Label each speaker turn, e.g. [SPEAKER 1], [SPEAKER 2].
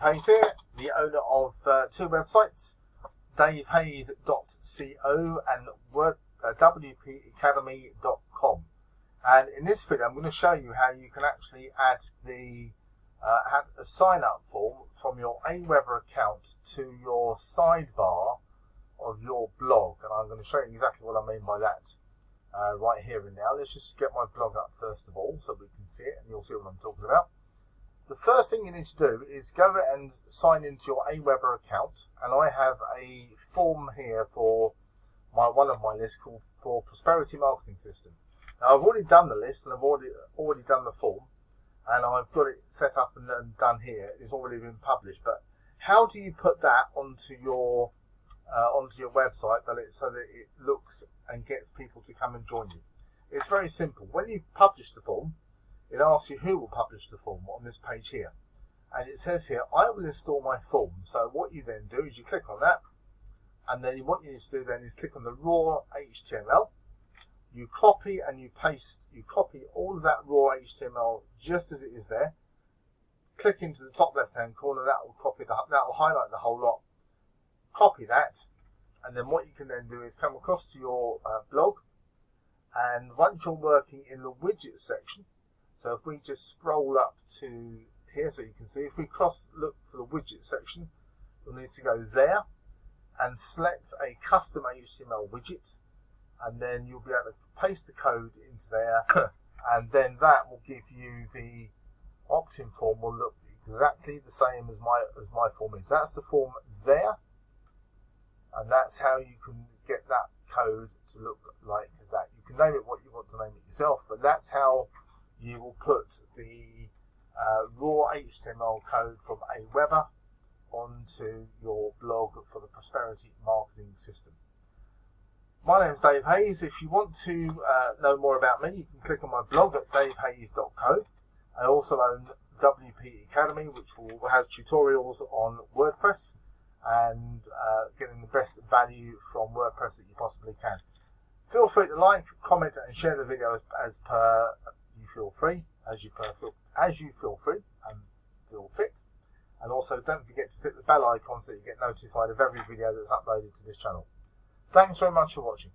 [SPEAKER 1] Hayes here, the owner of two websites, davehayes.co and wpacademy.com. And in this video I'm going to show you how you can actually add a sign up form from your AWeber account to your sidebar of your blog. And I'm going to show you exactly what I mean by that right here and now. Let's just get my blog up first of all so we can see it and you'll see what I'm talking about. The first thing you need to do is go and sign into your AWeber account, and I have a form here for one of my lists called for Prosperity Marketing System. Now I've already done the list and I've already done the form, and I've got it set up and done here. It's already been published. But how do you put that onto your website so that it looks and gets people to come and join you? It's very simple. When you publish the form, it asks you who will publish the form on this page here. And it says here, I will install my form. So what you then do is you click on that, and then what you need to do then is click on the raw HTML. You copy and you paste, you copy all of that raw HTML just as it is there. Click into the top left hand corner, that will highlight the whole lot. Copy that, and then what you can then do is come across to your blog, and once you're working in the widgets section, so if we just scroll up to here so you can see, if we look for the widget section, you'll need to go there and select a custom HTML widget, and then you'll be able to paste the code into there and then that will give you the opt-in form will look exactly the same as my form is. That's the form there, and that's how you can get that code to look like that. You can name it what you want to name it yourself, but that's how you will put the raw HTML code from AWeber onto your blog for the Prosperity Marketing System. My name is Dave Hayes. If you want to know more about me, you can click on my blog at davehayes.co. I also own WP Academy, which will have tutorials on WordPress and getting the best value from WordPress that you possibly can. Feel free to like, comment and share the video as per you feel free, as you feel free and feel fit. And also don't forget to click the bell icon so you get notified of every video that's uploaded to this channel. Thanks very much for watching.